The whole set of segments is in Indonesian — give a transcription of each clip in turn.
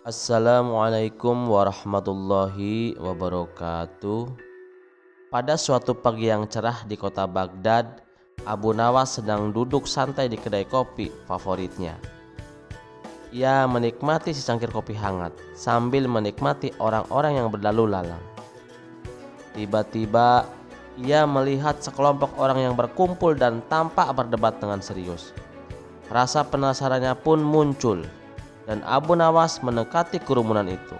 Assalamualaikum warahmatullahi wabarakatuh. Pada suatu pagi yang cerah di kota Baghdad, Abu Nawas sedang duduk santai di kedai kopi favoritnya. Ia menikmati secangkir kopi hangat sambil menikmati orang-orang yang berlalu lalang. Tiba-tiba ia melihat sekelompok orang yang berkumpul dan tampak berdebat dengan serius. Rasa penasarannya pun muncul dan Abu Nawas mendekati kerumunan itu.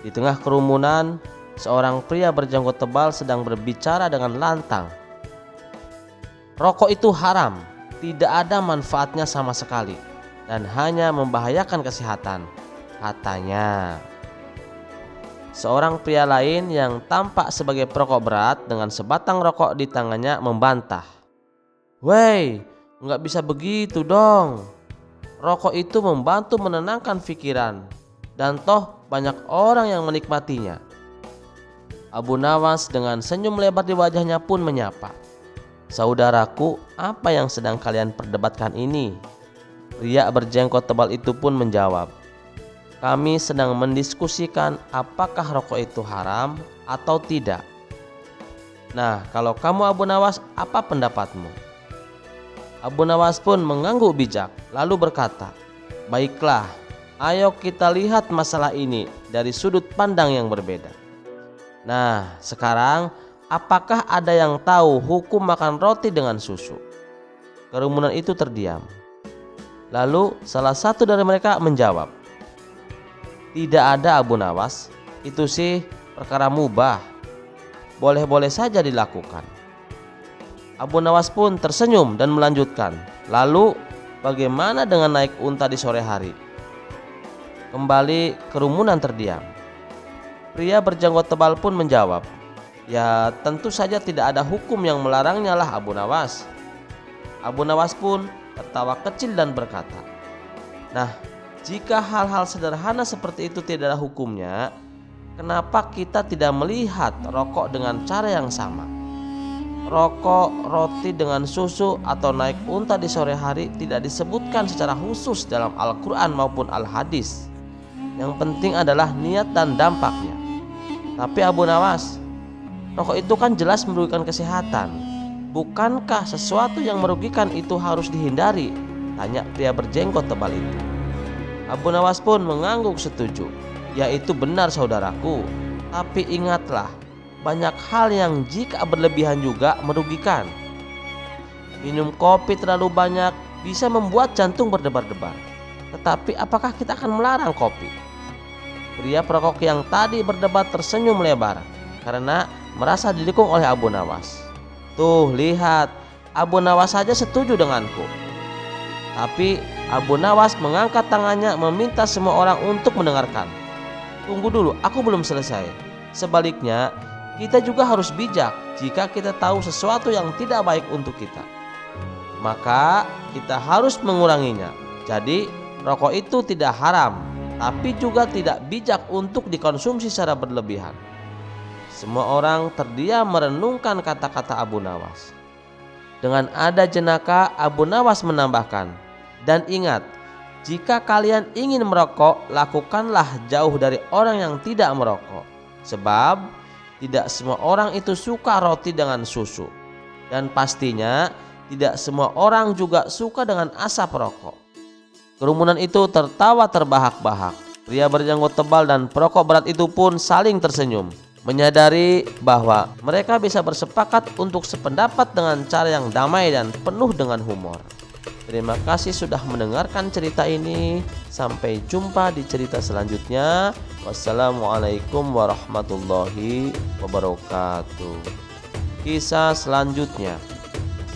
Di tengah kerumunan, seorang pria berjanggut tebal sedang berbicara dengan lantang. Rokok itu haram, tidak ada manfaatnya sama sekali, dan hanya membahayakan kesehatan, katanya. Seorang pria lain yang tampak sebagai perokok berat dengan sebatang rokok di tangannya membantah. "Woi, nggak bisa begitu dong. Rokok itu membantu menenangkan pikiran, dan toh banyak orang yang menikmatinya." Abu Nawas dengan senyum lebar di wajahnya pun menyapa. "Saudaraku, apa yang sedang kalian perdebatkan ini?" Pria berjenggot tebal itu pun menjawab, "Kami sedang mendiskusikan apakah rokok itu haram atau tidak." "Nah, kalau kamu Abu Nawas, apa pendapatmu?" Abu Nawas pun mengangguk bijak lalu berkata, "Baiklah, ayo kita lihat masalah ini dari sudut pandang yang berbeda. Nah, sekarang apakah ada yang tahu hukum makan roti dengan susu?" Kerumunan itu terdiam. Lalu salah satu dari mereka menjawab, "Tidak ada Abu Nawas, itu sih perkara mubah, boleh-boleh saja dilakukan." Abu Nawas pun tersenyum dan melanjutkan, "Lalu bagaimana dengan naik unta di sore hari?" Kembali kerumunan terdiam. Pria berjanggut tebal pun menjawab, "Ya tentu saja tidak ada hukum yang melarangnya lah Abu Nawas." Abu Nawas pun tertawa kecil dan berkata, "Nah, jika hal-hal sederhana seperti itu tidak ada hukumnya, kenapa kita tidak melihat rokok dengan cara yang sama? Rokok, roti dengan susu, atau naik unta di sore hari tidak disebutkan secara khusus dalam Al-Quran maupun Al-Hadis. Yang penting adalah niat dan dampaknya. Tapi Abu Nawas, rokok itu kan jelas merugikan kesehatan. Bukankah sesuatu yang merugikan itu harus dihindari?" tanya pria berjenggot tebal itu. Abu Nawas pun mengangguk setuju. "Yaitu benar saudaraku, tapi ingatlah, banyak hal yang jika berlebihan juga merugikan. Minum kopi terlalu banyak bisa membuat jantung berdebar-debar. Tetapi apakah kita akan melarang kopi?" Pria perokok yang tadi berdebat tersenyum lebar karena merasa didukung oleh Abu Nawas. "Tuh lihat, Abu Nawas saja setuju denganku." Tapi Abu Nawas mengangkat tangannya meminta semua orang untuk mendengarkan. "Tunggu dulu, aku belum selesai. Sebaliknya, kita juga harus bijak jika kita tahu sesuatu yang tidak baik untuk kita. Maka kita harus menguranginya. Jadi rokok itu tidak haram, tapi juga tidak bijak untuk dikonsumsi secara berlebihan." Semua orang terdiam merenungkan kata-kata Abu Nawas. Dengan ada jenaka, Abu Nawas menambahkan, "Dan ingat, jika kalian ingin merokok, lakukanlah jauh dari orang yang tidak merokok. Sebab tidak semua orang itu suka roti dengan susu. Dan pastinya tidak semua orang juga suka dengan asap rokok." Kerumunan itu tertawa terbahak-bahak. Pria berjanggut tebal dan perokok berat itu pun saling tersenyum, menyadari bahwa mereka bisa bersepakat untuk sependapat dengan cara yang damai dan penuh dengan humor. Terima kasih sudah mendengarkan cerita ini. Sampai jumpa di cerita selanjutnya. Wassalamualaikum warahmatullahi wabarakatuh. Kisah selanjutnya.